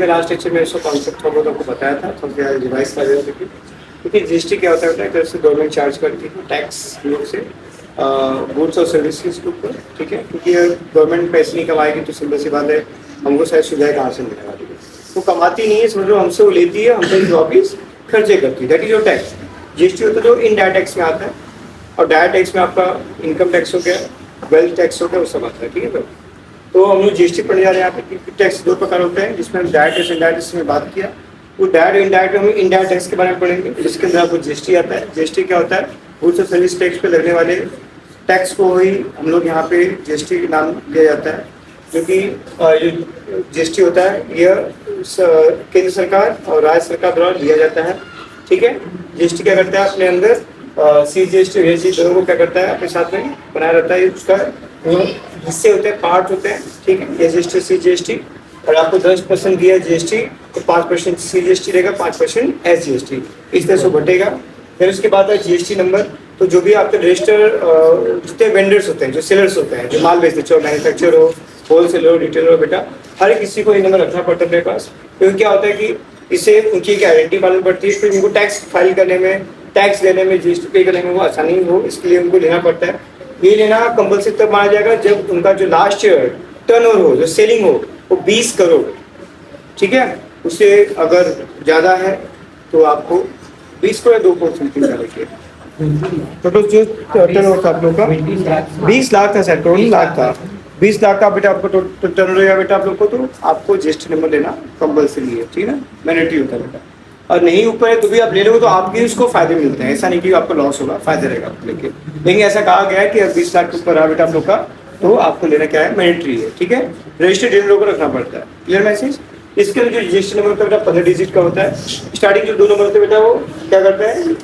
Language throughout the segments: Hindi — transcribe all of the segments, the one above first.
में लास्ट लेक्चर में इसका कॉन्सेप्ट थोड़ा बहुत आपको बताया था, थोड़ा सा रिवाइज कर रहे थे क्योंकि जीएसटी क्या होता है, तरह से गवर्नमेंट चार्ज करती है टैक्स लोग से गुड्स और सर्विसेज के ऊपर, ठीक है। क्योंकि गवर्नमेंट पैसे नहीं कमाएगी तो सिंपल सी बात है हमको शायद सुविधाएं कहाँ से मिलने वाली है। वो कमाती नहीं है, समझ लो हमसे वो लेती है, हमसे वापिस खर्चे करती है। That is your tax. GST होता है जो इनडायरेक्ट टैक्स में आता है, और डायरेक्ट टैक्स में आपका इनकम टैक्स हो गया, वेल्थ टैक्स हो गया, वो सब आता है, ठीक है। तो हम लोग जीएसटी पढ़ने जा रहे हैं यहाँ पे। टैक्स दो प्रकार होते हैं जिसमें हम डायरेक्ट टैक्स इनडायरेक्ट टैक्स में बात किया। वो डायरेक्ट इनडायरेक्ट हम इनडायरेक्ट टैक्स के बारे में पढ़ेंगे, जिसके अंदर आपको जीएसटी आता है। जीएसटी क्या होता है? गुड्स और सर्विस टैक्स पे लगने वाले टैक्स को ही हम लोग यहाँ पे जीएसटी के नाम दिया जाता है। जो कि जीएसटी होता है यह केंद्र सरकार और राज्य सरकार द्वारा दिया जाता है, ठीक है। जीएसटी क्या करता है अपने अंदर सीजीएसटी वीएसटी दोनों को क्या करता है अपने साथ में बनाया रहता है। उसका हिस्से होते हैं, पार्ट होते हैं, ठीक है। जीएसटी सीजीएसटी, और आपको 10% दिया जीएसटी तो 5% सीजीएसटी रहेगा, 5% एसजीएसटी, इस तरह से बटेगा। फिर उसके बाद है जीएसटी नंबर। तो जो भी आपके रजिस्टर जितने वेंडर्स होते हैं, जो सेलर्स होते हैं, जो माल बेचते हैं, चाहे मैन्युफैक्चर हो, होलसेलर हो, रिटेलर हो, बेटा हर किसी को ये नंबर रखना पड़ता है मेरे पास। क्योंकि क्या होता है कि इससे उनकी एक आइडेंटिटी मालूम पड़ती है, फिर उनको टैक्स फाइल करने में, टैक्स देने में, जीएसटी पे करने में वो आसानी हो, इसके लिए उनको लेना पड़ता है। ये लेना कंपल्सरी तब माना जाएगा जब उनका जो लास्ट ईयर टर्नओवर हो, जो सेलिंग हो, वो 20 करोड़, ठीक है। उससे अगर ज़्यादा है तो आपको 20 करोड़ 2 करोड़ समथिंग का रखिए। टोटल जो टर्नओवर था आप लोग का 20 लाख था सर, टोटल लाख था 20 लाख का बेटा आपको टर्नओवर रहेगा बेटा आप लोग को, तो आपको जीएसटी नंबर लेना कंपल्सरी है, ठीक है ना, मैंडेटरी होता है बेटा। और नहीं ऊपर है तो भी आप ले लोगे तो आपके उसको फायदे मिलते हैं, ऐसा नहीं कि आपको लॉस होगा, फायदे रहेगा आपको लेके। लेकिन ऐसा कहा गया है कि 20 लाख के ऊपर रहा बेटा आप लोग का तो आपको लेना क्या है, मैंडेटरी है, ठीक है। रजिस्टर्ड डीलर को रखना पड़ता है, क्लियर मैसेज। इसके अंदर जो जीएसटी नंबर का बेटा 15 डिजिट का होता है। स्टार्टिंग जो 2 नंबर होते हैं बेटा वो क्या करते हैं,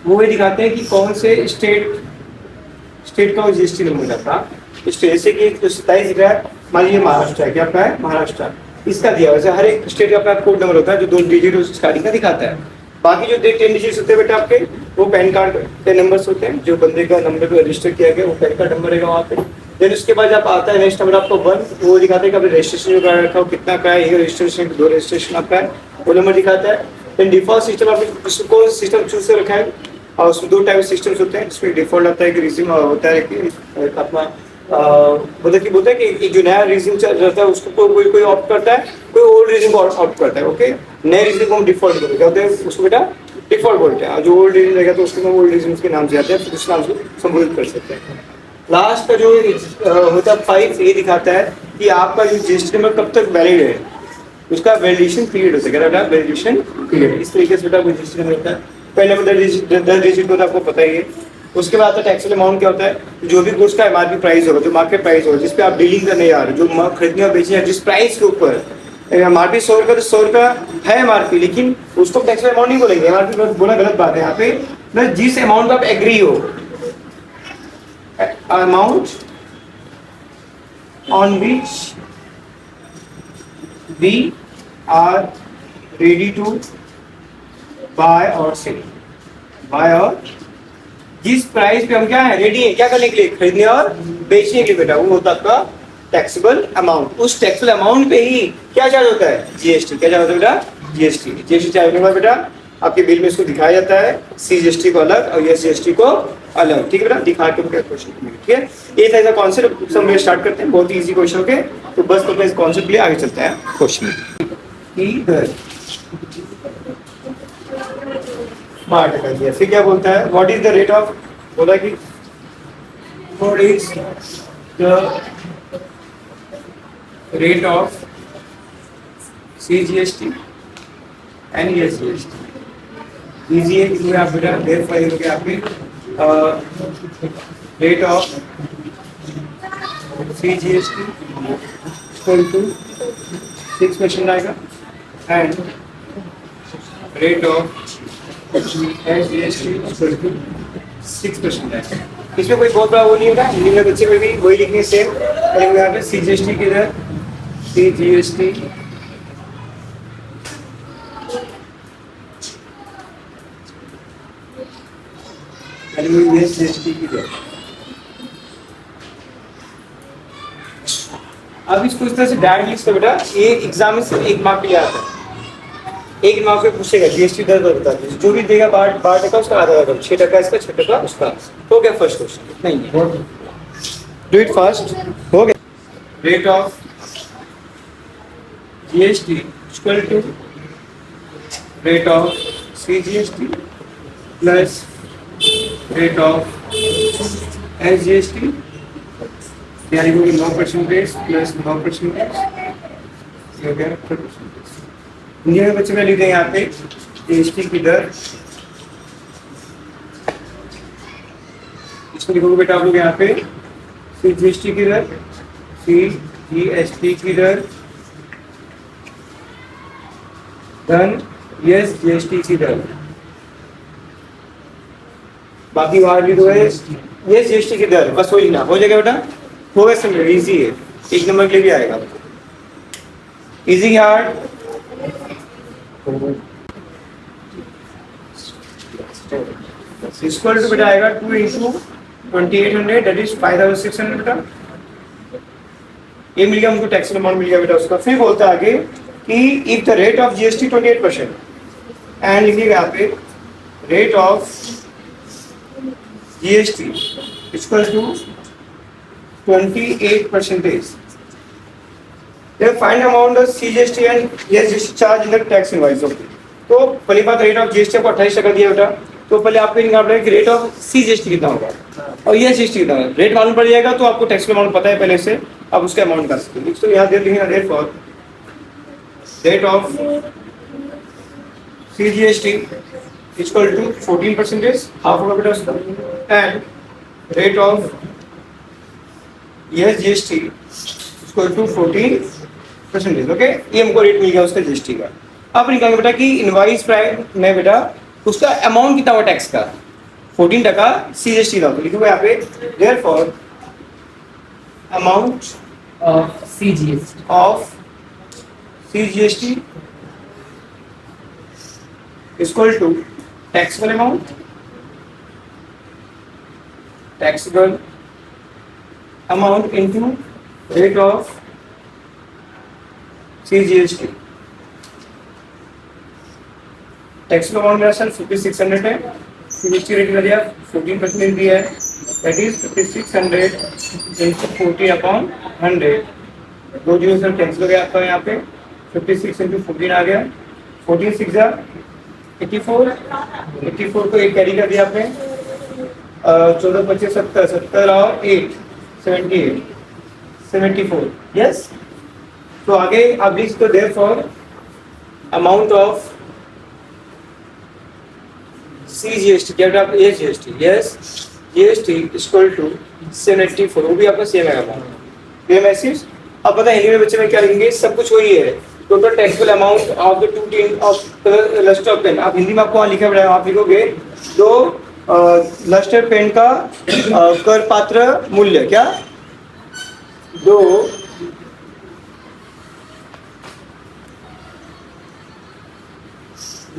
वो ये दिखाते हैं कि कौन से स्टेट का वो जीएसटी नंबर जाता है। जैसे कि 27 दिख रहा है, मान लीजिए महाराष्ट्र है, क्या आपका है महाराष्ट्र, इसका दिया। वैसे हर एक स्टेट का अपना कोड नंबर होता है जो 2 डिजिट स्टार्टिंग का दिखाता है। बाकी जो 10 डिजिट होते हैं बेटा आपके वो पैन कार्ड के नंबर्स होते हैं, जो बंदे का नंबर को रजिस्टर किया गया वो पैन कार्ड नंबर रहेगा वहाँ पे। देन उसके बाद जब आता है नेक्स्ट नंबर आपको 1, वो दिखाता है कि आपने रजिस्ट्रेशन जो करा रखा हो कितना का है, ये रजिस्ट्रेशन 2 रजिस्ट्रेशन आपका है, वो नंबर दिखाता है। देन डिफॉल्ट सिस्टम आपने कौन सिस्टम चूज कर रखा है, और उसमें 2 टाइप सिस्टम्स होते हैं जिसमें डिफॉल्ट आता है कि रिज्यूम होता है कि अपना बोलते हैं कि जो नया रिज्यूम चल रहा है उसको कोई ऑप्ट करता है, कोई ओल्ड रिज्यूम को ऑप्ट करता है, ओके। नए रिज्यूम को हम डिफॉल्ट बोलते हैं, उसको बेटा डिफॉल्ट बोलते हैं। जो ओल्ड रिज्यूम रहेगा तो उसको हम ओल्ड रिज्यूम के नाम से आते हैं, फिर उस नाम से संबोधित कर सकते हैं। लास्ट का जो होता है 5, ये दिखाता है कि आपका जो जीएसटी नंबर कब तक वैलिड है, उसका वैलिडेशन पीरियड होता है, क्या बेटा वैलिडेशन पीरियड। इस तरीके से बेटा कोई जीएसटी नंबर होता है। पहले नंबर 10 डिजिट होता है, आपको पता ही है। उसके बाद आता है टैक्सेबल अमाउंट, क्या होता है, जो भी गुड्स का एमआरपी प्राइस होगा, जो मार्केट प्राइस होगा, जिस पे आप डीलिंग करने जा रहे हो, जो खरीदने और बेचने जिस प्राइस के ऊपर एमआरपी 100 रुपये, तो 100 रुपया है एमआरपी, लेकिन उसको टैक्सेबल अमाउंट नहीं बोलेंगे, एमआरपी बोलना गलत बात है यहाँ पे। जिस अमाउंट पर आप एग्री हो, amount on which we are ready to buy और सेल, बाय और जिस प्राइस पे हम क्या है रेडी है क्या करने के लिए, खरीदने और बेचने के लिए बेटा, वो होता है आपका टैक्सेबल अमाउंट। उस टैक्सेबल अमाउंट पे ही क्या चार्ज होता है, जीएसटी। क्या चार्ज होता है बेटा, जीएसटी। जीएसटी चार्ज होगा बेटा आपके बिल में, इसको दिखाया जाता है, सीजीएसटी को अलग और एसजीएसटी को अलग, ठीक है बेटा। दिखा के क्वेश्चन, ठीक है। ये था इसका कॉन्सेप्ट, हम स्टार्ट करते हैं, बहुत ही इजी क्वेश्चन के, तो बस तो इस कॉन्सेप्ट के लिए आगे चलते हैं क्वेश्चन में। स्मार्ट कर दिया। फिर क्या बोलता है, what is the rate of, बोला कि what is the rate of CGST and SGST. Easy है इसमें आप बेटा देर फाइल हो गया आपके rate of CGST equal to 6% आएगा and rate of SGST equal to 6% है। इसमें कोई बहुत बड़ा वो नहीं होगा, हिंदी में बच्चे में भी वही लिखने सेम, लेकिन यहाँ पे सीजीएसटी के इधर सीजीएसटी एसजीएसटी की इधर अब इसको इस तरह से डायरेक्ट लिख सकते बेटा, ये एग्जाम में सिर्फ एक मार्क के लिए आता है, एक मार्क पे पूछेगा जीएसटी दर बता दीजिए, जो भी देगा 12% उसका आधा आधा, 6% इसका 6% उसका। हो गया फर्स्ट क्वेश्चन, नहीं डू इट फास्ट। हो गया। Rate of GST equal to rate of CGST plus rate of SGST, यानी कि 9% प्लस 9%, हो गया 10%। इंडिया में बच्चे में लिख दें यहाँ पे जीएसटी की दर, इसको लिखोगे बेटा आप लोग यहाँ पे सीजीएसटी की दर, सीजीएसटी की दर धन यस जीएसटी की दर, बाकी बाहर लिख दो यस जीएसटी की दर, बस वही ना हो जाएगा बेटा। हो गया, समझ इजी है, एक नंबर के लिए भी आएगा। इजी हार्ड इक्वल टू बेटा आएगा 2 इंटू 2800 दैट इज 5600 बेटा। ये मिल गया हमको, टैक्स अमाउंट मिल गया बेटा उसका। फिर बोलता है आगे कि if the rate of GST 28% and लिखिएगा यहाँ पे rate of GST equal to 28%, then find amount of CGST and SGST charge in the tax invoice। तो पहली बात रेट ऑफ जीएसटी आपको 28% दिया बेटा, तो पहले आपको निकालना पड़ेगा कि रेट ऑफ सीजीएसटी कितना होगा और ये जीएसटी कितना होगा। रेट मालूम पड़ जाएगा तो आपको टैक्स का अमाउंट पता है पहले से, आप उसका अमाउंट कर सकते हैं। तो यहाँ दे लिखेंगे rate for rate of CGST equal to 14%, half होगा बेटा उसका, and rate of SGST equal to 14%। Okay, ये हमको रेट मिल गया उसका जीएसटी का। अब निकालेंगे बेटा कि इनवाइस प्राइस में बेटा उसका अमाउंट कितना हुआ टैक्स का, 14% सीजीएसटी का। तो लिखोगे यहाँ पे therefore amount of CGST of CGST equal to taxable amount, taxable amount into rate of CGST. Taxable amount मेरा सर 5600 है, सीजीएसटी रेट में दिया 14% दिया है, दैट इज 5600 इंटू 40/100। दो जीरो सर कैंसिल हो गया आपका यहाँ पे, 56 इंटू 14 आ गया, 14 6 84, 84 को एक कैरी कर दिया आपने, 14 25 70, 70 और 8 78, 74। यस, तो आगे आप लिख सकते हो देयरफॉर अमाउंट ऑफ सीजीएसटी, क्या बेटा ये GST, yes GST equal to 784, वो भी आपका सेम है अमाउंट। ये मैसेज अब पता है हिंदी में बच्चे में क्या लिखेंगे, सब कुछ वही है, total taxable amount of the two tin of lustre pen. आप हिंदी में आपको वहाँ लिखा पड़ा है, आप लिखोगे दो लस्टर पेन का कर पात्र मूल्य, क्या दो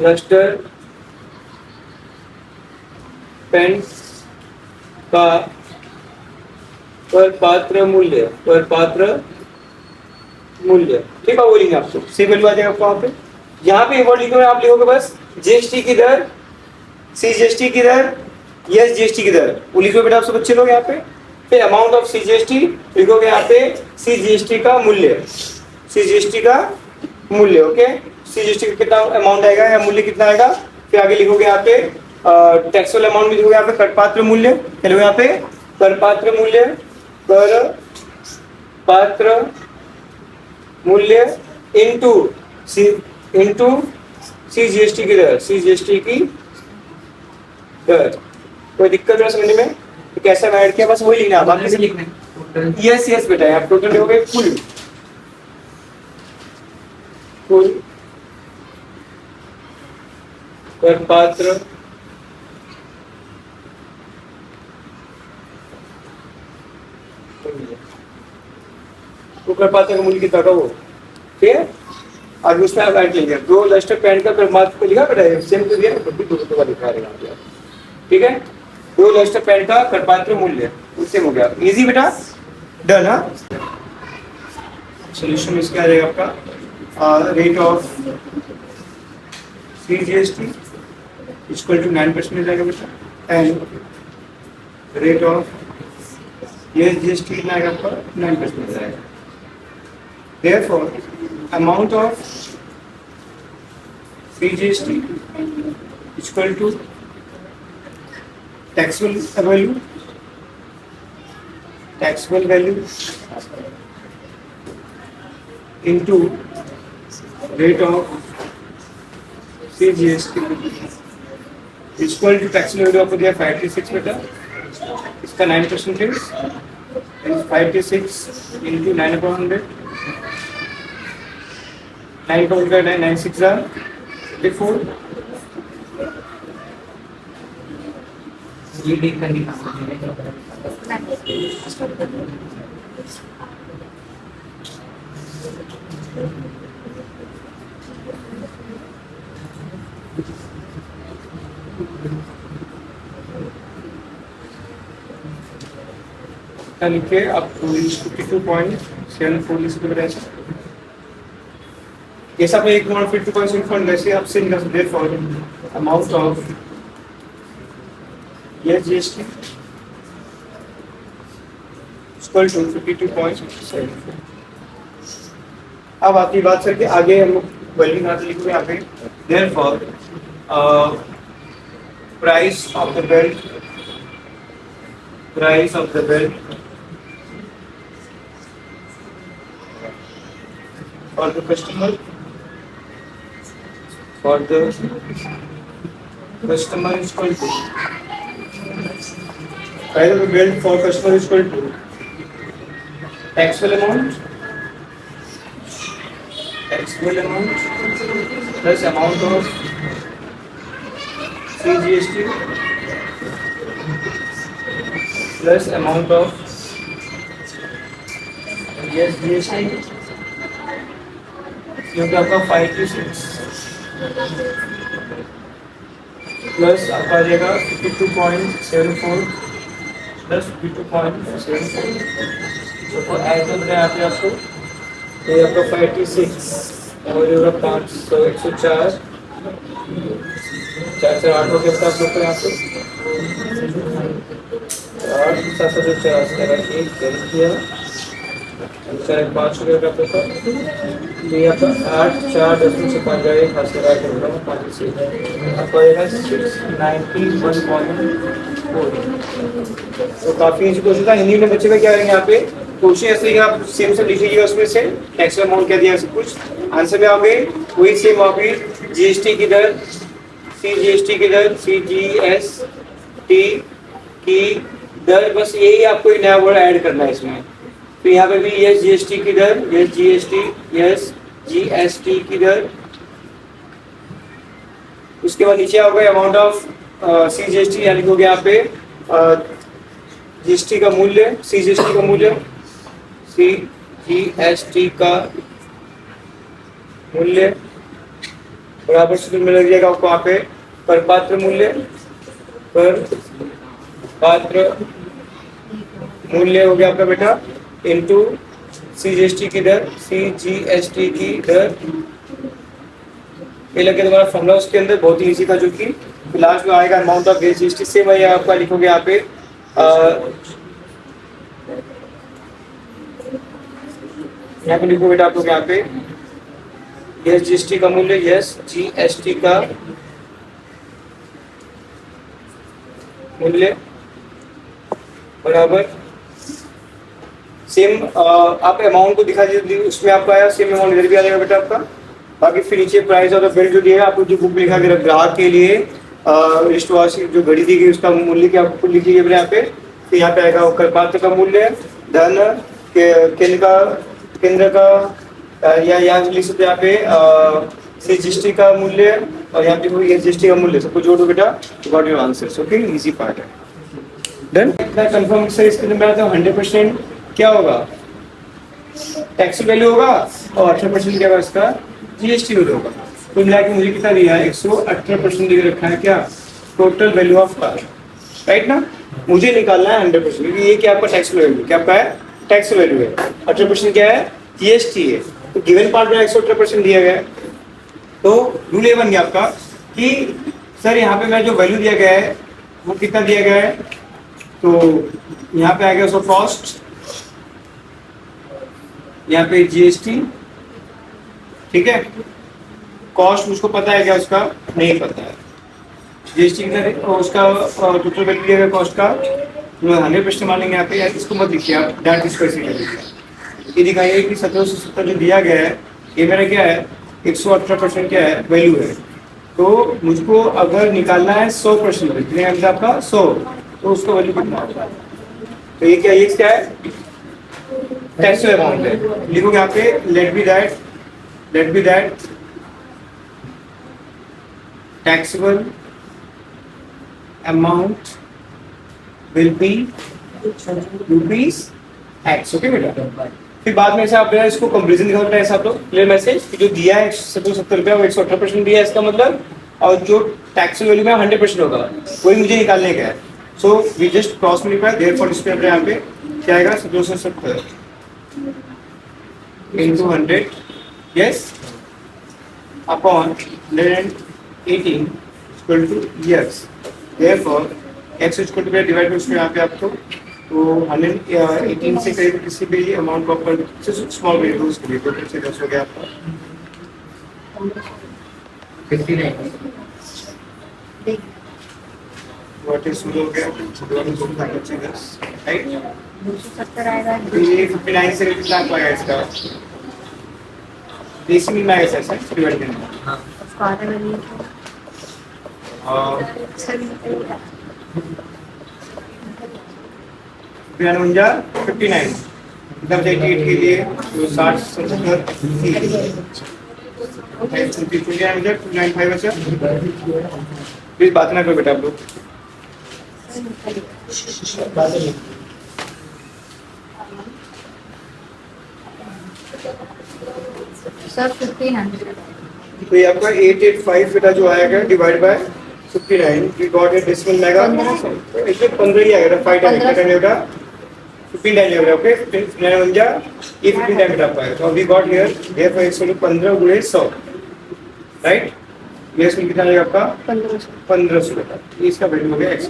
लस्टर पेन का कर पात्र मूल्य, कर पात्र मूल्य, ठीक है, वो लिखेंगे आपको, सी वैल्यू आ जाएगा आपको वहाँ पे। यहाँ पे वर्ड लिखोगे आप, लिखोगे बस जीएसटी की दर, सीजीएसटी की दर, यस जीएसटी की दर, वो लिखोगे बेटा आप सब बच्चे लोग यहाँ पे। फिर अमाउंट ऑफ सीजीएसटी लिखोगे यहाँ पे सीजीएसटी का मूल्य, सीजीएसटी का मूल्य, ओके, सीजीएसटी का कितना अमाउंट आएगा या मूल्य कितना आएगा। फिर आगे लिखोगे यहाँ पे टैक्सेबल अमाउंट में लिखोगे यहाँ पे करपात्र मूल्य, लिखोगे यहाँ पे करपात्र मूल्य, कर पात्र मूल्य इनटू सीजीएसटी की दर, सीजीएसटी की दर। कोई दिक्कत है समझने में, तो कैसे ऐड किया, बस वही लिखना है बाकी लिखना है। यस यस बेटा, आप टोटल लिखोगे कुल, कुल करपात्र करपात्र का मूल्य कितना का वो, ठीक है। आज उसमें आप ऐड लिखिए, दो लस्टर पेन का करपात्र को लिखा बेटा, सेम तो दिया, तो भी दो का लिखा रहेगा, ठीक है। दो लस्टर पेन का करपात्र मूल्य, उससे हो गया, इजी बेटा, डन। हाँ सोल्यूशन इसके आ जाएगा आपका rate of CGST equal to 9% मिल जाएगा बेटा, एंड रेट ऑफ SGST कितना आएगा आपका 9% मिल जाएगा। Therefore, amount of CGST equal to taxable value into rate of CGST equal to taxable value आपको दिया 56 बेटा, इसका 9% is 56 into 9/100, 9 का उल्टा 9 6 are 54, ये देख कर निकाल लिखे आप 52.74 लिख सकते हैं। जैसा आप 1.52.74 वैसे आप से निकाल सकते हैं for amount of SGST equal to 52.74। अब आपकी बात करके आगे हम लोग वैल्यू निकालते लिखोगे यहाँ पे therefore price of the belt for the customer is equal to price of the bill for customer is equal to taxable amount plus amount of CGST plus amount of SGST क्योंकि आपका 56 प्लस आपका आ जाएगा 52.74 प्लस 52.74 तो ऐड कर रहे हैं आप आपको तो ये आपका 56 और ये होगा 500 104 4 से 8 हो गया आप लोग को यहाँ पे 8 7 से 4 से एक कर दिया 5 हो गया आपका तो ये आपका 8 4 10 से 5 जाएगा खास कर 5 से आपका आएगा 691.4। तो काफ़ी इजी क्वेश्चन था। हिंदी में बच्चे का क्या करेंगे यहाँ पे क्वेश्चन ऐसे ही आप सेम से लिखिएगा, उसमें से टैक्स अमाउंट क्या दिया सब कुछ आंसर में आओगे वही सेम आओगे। GST की दर CGST की दर CGST की दर बस यही आपको नया वर्ड ऐड करना है इसमें। तो यहाँ पे भी SGST की दर SGST की दर, उसके बाद नीचे आओगे अमाउंट ऑफ CGST यानी लिखोगे यहाँ पे GST का मूल्य CGST का मूल्य CGST का मूल्य बराबर सूत्र में लग जाएगा आपको यहाँ पे पर पात्र मूल्य हो गया आपका बेटा इनटू CGST की दर ये लगे तुम्हारा फॉर्मूला उसके अंदर बहुत ही इजी था जो कि लास्ट में आएगा अमाउंट ऑफ GST से मैं आपका लिखोगे यहाँ पे लिखो बेटा आप लोग यहाँ पे GST का मूल्य GST का मूल्य बराबर सेम आप अमाउंट को दिखा दीजिए उसमें आपका आया सेम अमाउंट इधर भी आ जाएगा बेटा आपका। बाकी फिर नीचे प्राइस और बिल जो दिया है आपको जो बुक लिखा गया ग्राहक के लिए रिश्तवास जो घड़ी दी गई उसका मूल्य क्या आपको लिख लीजिए यहाँ पे। तो यहाँ पे आएगा करपात्र का मूल्य धन केंद्र का या यहाँ लिख सकते यहाँ पे CGST का मूल्य और यहाँ पे SGST का मूल्य सबको जोड़ो बेटा got your answers. Okay easy part है डन। इतना कंफर्म से इसके अंदर आता है 100% क्या होगा टैक्स वैल्यू होगा और 18% क्या होगा इसका GST वैल्यू होगा। तो मिला के मुझे कितना दिया है 118% दे रखा है क्या total value of car right ना। मुझे निकालना है 100% क्योंकि ये क्या आपका टैक्स वैल्यू क्या आपका है टैक्स वैल्यू है 18% क्या है जीएसटी है, तो गिवन पार्ट में 118% दिया गया है। तो रूल ये बन गया आपका कि सर यहाँ पे मैं जो वैल्यू दिया गया है वो कितना दिया गया है, तो यहाँ पे आ गया उसका कॉस्ट, यहाँ पे जीएसटी, ठीक है। कॉस्ट मुझको पता है क्या, उसका नहीं पता है। जीएसटी कितना है और उसका टोटल वैल्यू दिया गया कॉस्ट का 100% मानेंगे यहाँ पे, या इसको मत लिखिए आप, डायरेक्ट इसको ऐसे कर दीजिए। ये दिखाइए कि 1770 जो दिया गया है ये मेरा क्या है, 118% क्या है, वैल्यू है। तो मुझको अगर निकालना है 100%, कितने है आपका 100, तो उसका वैल्यू कितना होगा। तो ये क्या, ये क्या है, टैक्सेबल अमाउंट है। लिखोगे यहाँ पे let be that taxable amount will be rupees X, okay बेटा। फिर बाद में ऐसा आप इसको कंपेरिजन दिखाओ, ऐसा आप लोग क्लियर मैसेज कि जो दिया है 170 रुपया वो 118% दिया है इसका मतलब, और जो टैक्स वैल्यू में 100% होगा वही मुझे निकालने का है। So we just cross multiply, therefore इस पे अपने यहाँ पे क्या आएगा 1770 into 100, yes, upon 118 equal to years. Therefore x equal to divide में उसमें यहाँ पे आपको तो 118 से करीब किसी भी अमाउंट को अपन स्मॉल वेरिएबल्स के लिए तो फिर से 10 हो गया आपका 59. व्हाट इज हो गया 10 राइट। 270 आएगा. ये 59 से कितना आ पाएगा इसका डेसिमल में आएगा सर डिवाइड करना। हाँ. उसको आधा में नहीं और 59 एकदम से 88 के लिए जो 60 70 29 अच्छा। प्लीज बात ना करो बेटा आप लोग। सर 1500. तो ये आपका 885 बेटा जो आएगा divide by 59 we got it decimal मेगा इसमें 15 ही आएगा 5 टाइम बेटा 15 टाइम आएगा ओके 59 जा ये 15 टाइम बेटा आएगा। तो वी गॉट हियर देयरफॉर 115 गुणे 100 राइट। ये इसमें कितना आएगा आपका 1500 बेटा, ये इसका वैल्यू हो गया x।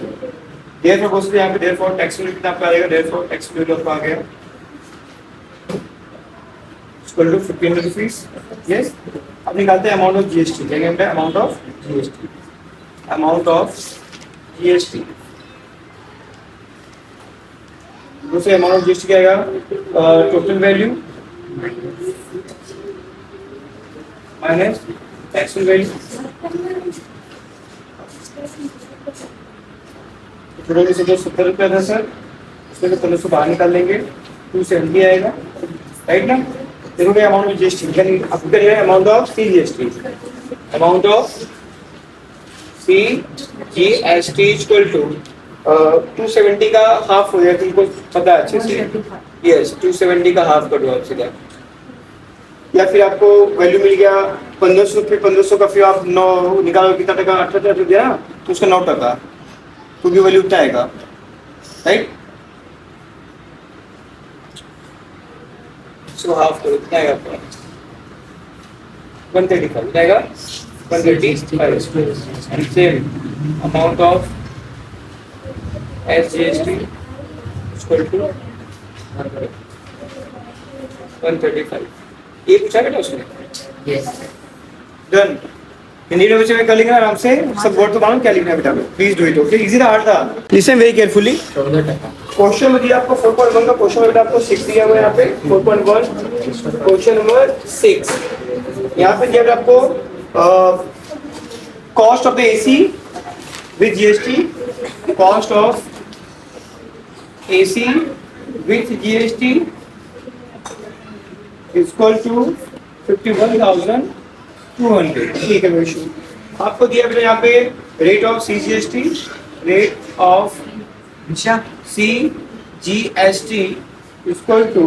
देयरफॉर बोलते हैं यहां पे देयरफॉर टैक्स वैल्यू कितना आपका आएगा, देयरफॉर टैक्स वैल्यू आपका आ गया इक्वल टू 1500 रुपीस। यस, अब निकालते हैं अमाउंट ऑफ जीएसटी। क्या कहते हैं amount of GST, amount of GST. दूसरे अमाउंट ऑफ जीएसटी क्या आएगा, total value minus taxable value. Total से जो 70 रुपया था सर उसमें से 1500 बाहर निकाल लेंगे 270 आएगा राइट ना। देखो क्या अमाउंट ऑफ जीएसटी आपको क्या है, amount of CGST, amount of CGST equal to 270 का हाफ हो जाए, तुमको पता है अच्छे से। यस 270 का हाफ कर दो आप सीधा, या फिर आपको वैल्यू मिल गया 1500 फिर 1500 का फिर आप 9 निकालो कितना टका 18 दिया ना तो उसका 9 टका क्योंकि वैल्यू उतना आएगा राइट। सो हाफ करो कितना आएगा आपका 135 आएगा 135 and same amount of SGST equal to 135। ये पूछा बेटा उसने। Yes. डन। हिंदी में बच्चे में कर लेंगे आराम से, सब वर्ड तो मालूम क्या लिखना है बेटा, please do it okay. Easy था हार्ड था, लिसन वेरी केयरफुली। 14 टका. क्वेश्चन में दिया आपको 4.1 का क्वेश्चन बेटा आपको 6 दिया हुआ है यहाँ पे 4.1 क्वेश्चन नंबर 6। यहाँ पे दिया आपको cost of the AC with GST, cost of AC with GST equal to 51,200। ठीक है वैशु, आपको दिया बेटा यहाँ पे rate of CGST, rate of CGST equal to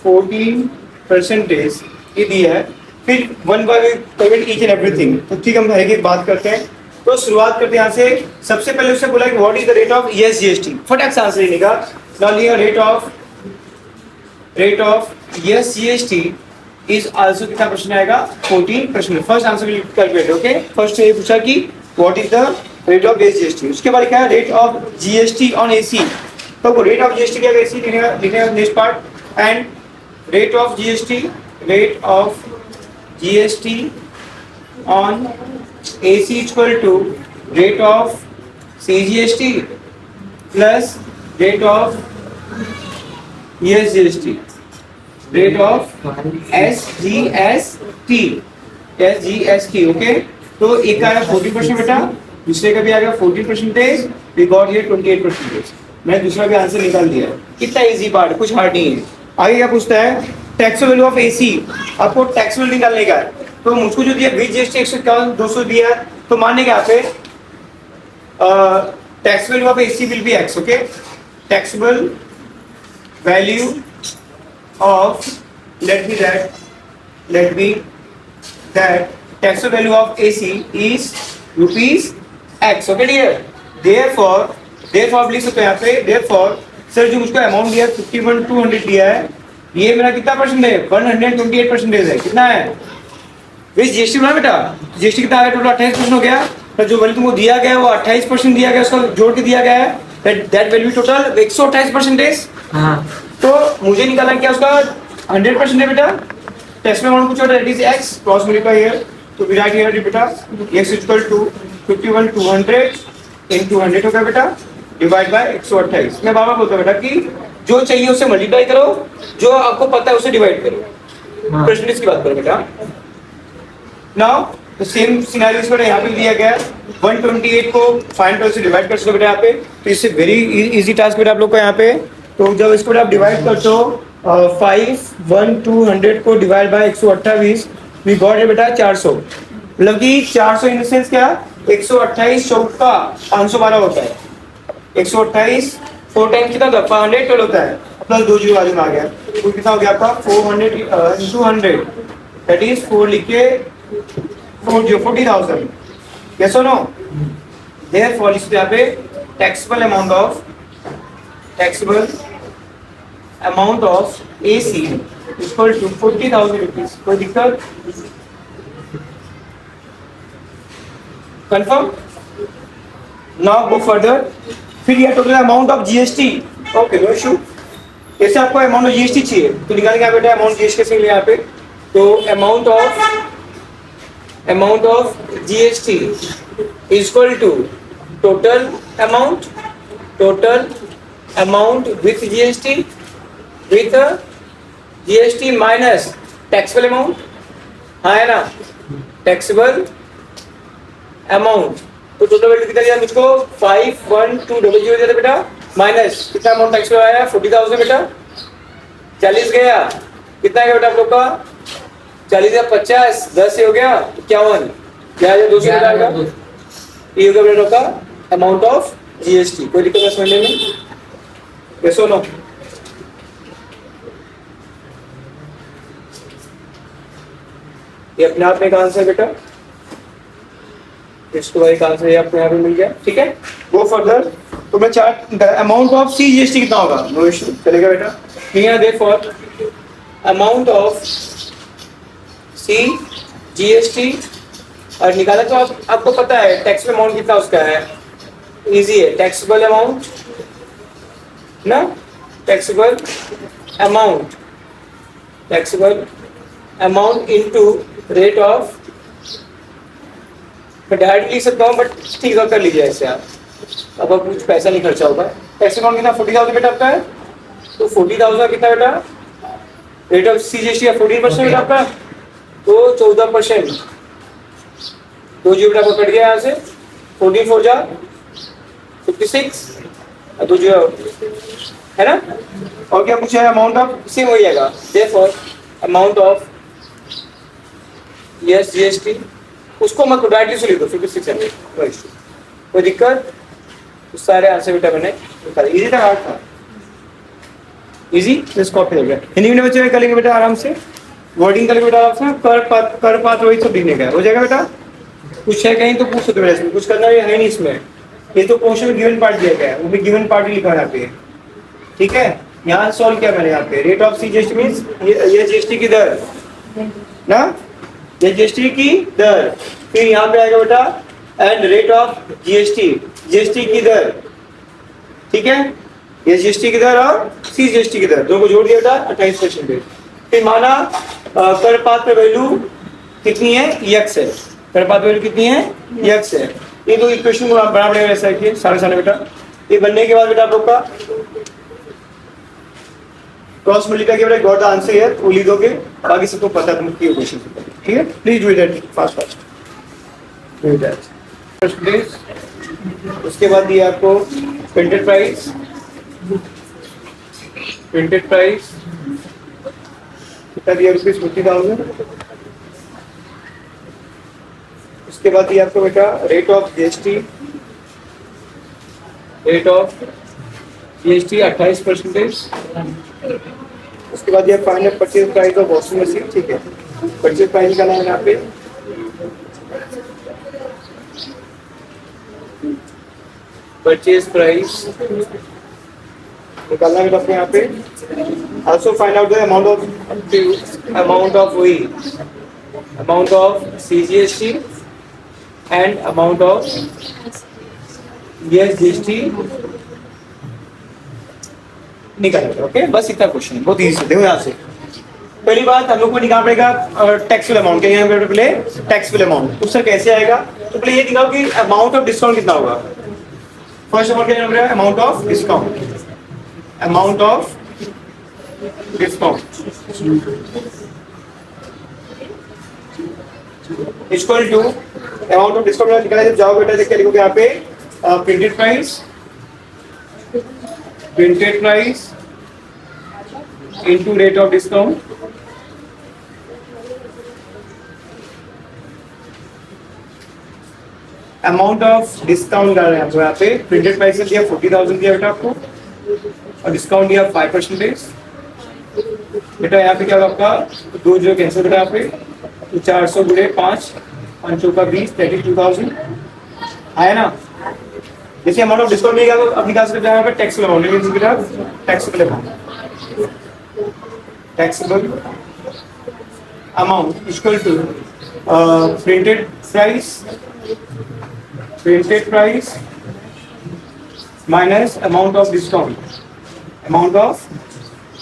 14% ये दिया है। फिर one by payment each and everything. तो ठीक हम एक एक बात करते हैं। तो शुरुआत करते हैं यहाँ से। सबसे पहले उसने बोला कि what is the rate of ESGST, फटाक से आंसर देने का। नाउ लिया rate of yes GST is also कितना प्रश्न आएगा 14 प्रश्न. First answer will calculate. Okay, first ये पूछा कि what is the rate of base GST. उसके बाद क्या है rate of GST on AC. तो रेट ऑफ जीएसटी क्या है एसी लिखने का next part. And rate of GST on AC equal to rate of CGST plus rate of ESGST, rate of SGST. Okay, तो एक का आया 14% बेटा, दूसरे का भी आ गया 14%. We got here 28%. मैंने दूसरा भी आंसर निकाल दिया. कितना इजी पार्ट, कुछ हार्ड नहीं है. आगे क्या पूछता है टैक्स वैल्यू ऑफ एसी. आपको टैक्स वैल्यू निकालने का है. तो मुझको जो दिया विद जीएसटी 151 200 दिया है, तो मानने क्या पे tax value of AC will be x. Okay, taxable value of let me that taxable value of AC is rupees X. Okay dear, therefore आप लिख सकते हो यहाँ पे therefore सर जो मुझको अमाउंट दिया 51,200 दिया है, ये मेरा कितना परसेंट है 128% है. कितना है विद जीएसटी बना बेटा. जीएसटी कितना है टोटल 28% हो गया. तो जो वैल्यू तुमको दिया गया है वो 28% दिया गया, उसका जोड़ के दिया गया है. That value total 128%. हाँ, तो मुझे निकालना क्या उसका 100% है बेटा. टेस्ट में अमाउंट पूछा that is x cross multiply here. तो वी राइट हियर बेटा x इक्वल टू 51,200 into 100 हो गया बेटा डिवाइड बाय 128. मैं बाबा बोलता बेटा कि जो चाहिए उसे मल्टीप्लाई करो, जो आपको पता है उसे डिवाइड करो. परसेंटेज की बात करो बेटा. नाउ द सेम सिनेरियो इस पर यहाँ पे दिया गया है 128 को 500 से डिवाइड कर सकते हो बेटा यहाँ पे. तो इससे वेरी इजी टास्क बेटा आप लोग को यहाँ पे. तो जब इसको आप डिवाइड करते हो 5,1,200 को डिवाइड बाय 128 वी गॉट है बेटा 400. मतलब कि 400 इन द सेंस क्या 128 चौका 512 होता है. 128 4 टाइम्स कितना होता है 512 होता है. प्लस 2 जीरो बाजू में आ गया तो कितना हो गया आपका 400 into 100 दैट इज 4 लिख के 40,000. यस और नो. देयरफॉर इस यहाँ पे taxable amount of AC equal to 40,000 rupees. कोई दिक्कत कंफर्म. Now go further. फिर ये total amount of GST. Okay no issue. ऐसे आपको अमाउंट ऑफ जीएसटी चाहिए तो निकालेंगे बेटा अमाउंट जीएसटी से यहाँ पे. तो amount of GST equal to total amount with GST minus taxable amount. हाँ है ना, टैक्सेबल अमाउंट. तो टोटल वैल्यू कितना दिया मुझको 5,1,200 दिया था बेटा. माइनस कितना अमाउंट टैक्सेबल आया 40,000 बेटा. 40 गया कितना गया बेटा आप लोग का 40 या 50 10 से हो गया 51 क्या 200 निकालेगा. ये हो गया बेटा का अमाउंट ऑफ जीएसटी. कोई दिक्कत नहीं समझने में. यस और नो. ये अपने आप में एक आंसर बेटा. इसको भाई आंसर ये अपने आप में मिल गया. ठीक है, गो फर्दर. तो मैं चार्ट अमाउंट ऑफ सीजीएसटी कितना होगा नो इशू चलेगा बेटा. Here therefore amount of CGST और निकाला तो आपको पता है टैक्सेबल अमाउंट कितना उसका है. इजी है. टैक्सेबल अमाउंट ना, taxable amount into rate of. मैं डायरेक्ट लिख सकता हूँ बट ठीक है कर लीजिए ऐसे आप. अब कुछ पैसा नहीं खर्चा होगा. टैक्स अमाउंट कितना 40,000 बेटा आपका है. तो 40,000 कितना बेटा रेट ऑफ सीजीएसटी 14% बेटा आपका. तो 14% 2 जीरो बेटा कट गया यहाँ से 14 4 जा 56 और 2 जीरो है ना. और क्या पूछा है अमाउंट ऑफ सेम हो जाएगा. Therefore amount of yes GST उसको मत डायरेक्टली से लिख दो 5600. कोई दिक्कत. तो सारे आंसर बेटा मैंने इजी था हार्ड था. इजी लेट्स कॉपी हो गया. हिंदी में बच्चे करेंगे बेटा आराम से. वर्डिंग करेंगे बेटा आराम से. कर पात्र वही सब लिखने का हो जाएगा बेटा. कुछ है कहीं तो पूछ सकते हो इसमें. कुछ करना है नहीं इसमें. ये तो क्वेश्चन में गिवन पार्ट दिया गया है वो भी गिवन पार्ट ही लिखा है यहाँ पे. ठीक है यहाँ सॉल्व किया मैंने यहाँ पे rate of C GST means ये जीएसटी की दर ना, ये जीएसटी की दर, फिर यहाँ पे आएगा बेटा and rate of GST, GST की दर, ठीक है, ये जीएसटी की दर और सी जीएसटी की दर दोनों को जोड़ दिया बेटा 28%। फिर माना कर पात्र वैल्यू कितनी है, यक्स है, कर पात्र वैल्यू कितनी है, यक्स है। ये दो इक्वेशन को बना पड़ेगा ऐसा कि सामने बेटा, ये बनने के बाद बेटा आप लोग का क्रॉस मल्टीप्लाई के बेटा गॉट द आंसर हियर, वो लिख दोगे, बाकी सबको पता है तुम की क्वेश्चन, ठीक है। Please do it fast fast, do it percentage. उसके बाद दिया आपको प्रिंटेड प्राइस, प्रिंटेड प्राइस कितना दिया, ₹50,000। उसके बाद दिया आपको बेटा rate of GST, rate of GST 28%। उसके बाद ये final purchase price of washing machine, ठीक है, परचेज प्राइस निकाला है यहाँ पे, परचेज प्राइस निकालना है आपको यहाँ पे। Also find out the amount of CGST and amount of GST निकालेंगे। ओके, बस इतना क्वेश्चन है, बहुत इजी से। देखो यहाँ से पहली बात हम लोग को निकालना पड़ेगा टैक्सेबल अमाउंट, क्या यहाँ पे पहले टैक्सेबल अमाउंट, उससे कैसे आएगा, तो पहले ये दिखाओ कि अमाउंट ऑफ डिस्काउंट कितना होगा। फर्स्ट अमाउंट क्या पड़ेगा, amount of discount, amount of discount equal to amount of discount निकाला। जब जाओ बेटा देख के लिखोगे यहाँ पे printed price, printed price into rate of discount, amount of discount कर रहे हैं आपको यहाँ पे। प्रिंटेड प्राइस दिया 40,000 दिया बेटा आपको, और डिस्काउंट दिया 5%। बेटा यहाँ पे क्या होगा आपका, 2 0 कैंसिल बेटा यहाँ पे, तो 400 गुणे 5, 5 का 20, 32,000 आया ना। जैसे अमाउंट ऑफ डिस्काउंट मिलेगा तो अब निकाल सकते हैं यहाँ पे टैक्सेबल अमाउंट, लेकिन बेटा taxable amount, taxable amount equal to printed price, printed price minus amount of discount, amount of.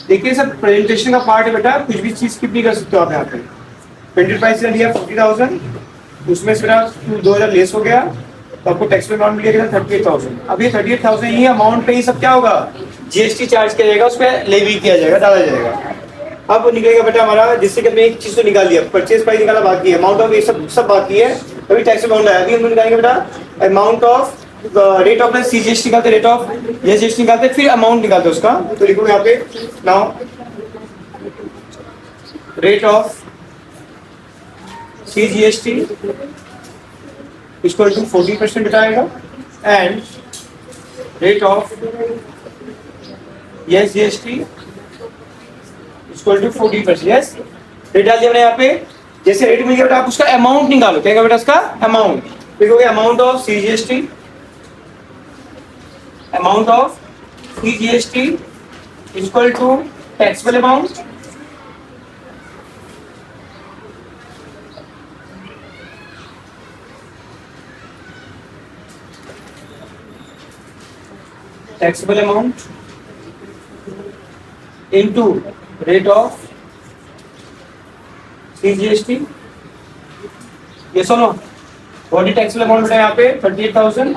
देखिए सब प्रेजेंटेशन का पार्ट है बेटा, कुछ भी चीज स्किप नहीं कर सकते हो आप यहाँ पे। प्रिंटेड प्राइस दिया 40,000, उसमें से बेटा 2,000 लेस हो गया, तो आपको टैक्सेबल अमाउंट मिलेगा 38,000। अब ये 38,000 ही अमाउंट पे ही सब क्या होगा, जीएसटी चार्ज किया जाएगा, उस पर लेवी किया जाएगा, डाला जाएगा। अब निकलेगा बेटा हमारा, जिससे कि हमने एक चीज तो निकाल लिया, परचेज प्राइस निकाला बाकी है, अमाउंट ऑफ ये सब बाकी है, अभी टैक्सेबल अमाउंट आया। अभी हम निकालेंगे बेटा amount of rate of CGST निकालते, रेट ऑफ जीएसटी निकालते, फिर अमाउंट निकालते उसका। तो लिखो यहाँ पे now rate of CGST equal to 40% बताएगा, and rate of GST equal to 40%। Yes, rate डाल दिया मैंने यहाँ पे। जैसे रेट मिल गया बेटा, आप उसका अमाउंट निकालो, क्या बेटा उसका अमाउंट लिखोगे, amount of CGST, amount of CGST equal to taxable amount, taxable amount into rate of CGST। ये सुनो, बॉडी taxable amount है यहाँ पे 38,000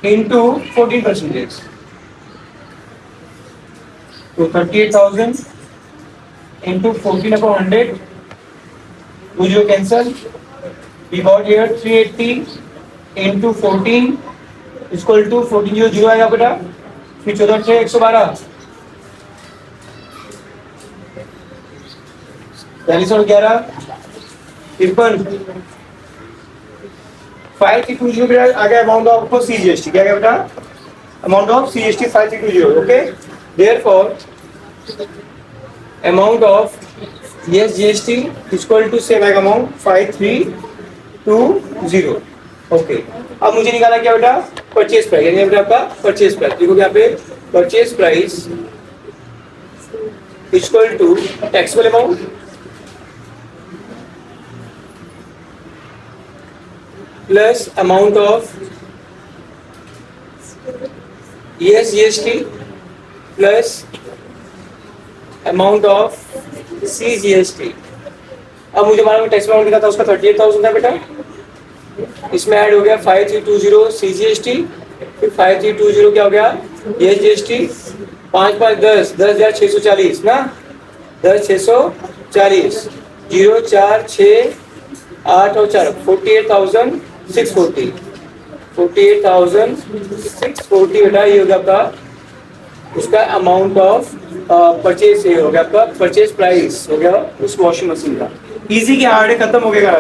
into 14%। तो 38,000 into 14/100, 2 cancel, we got here 380 into 14 equal to 14 0 आएगा बेटा, फिर 14 से 112, 42 और 11 53, 5320 बेटा आ गया अमाउंट ऑफ सीजीएसटी। क्या गया बेटा, amount of CGST 5320। Okay, therefore amount of GST equal to same आएगा अमाउंट 5320। ओके, अब मुझे निकालना क्या बेटा, परचेज प्राइस, यानी बेटा आपका परचेज प्राइस। देखो यहाँ पे purchase price equal to taxable amount plus amount of GST plus amount of CGST। अब मुझे मालूम है टैक्स अमाउंट कितना था उसका, 38,000 था बेटा। इसमें ऐड हो गया 5320 CGST, फिर 5320 क्या हो गया GST, 5 5 10 10,640 ना, 10,640, 0 4 6 8 और 4 48,640, 48,640 बेटा ये हो गया आपका उसका अमाउंट ऑफ परचेज, ये हो गया आपका परचेज प्राइस हो गया उस वॉशिंग मशीन का। इजी के हार्ड खत्म हो गया।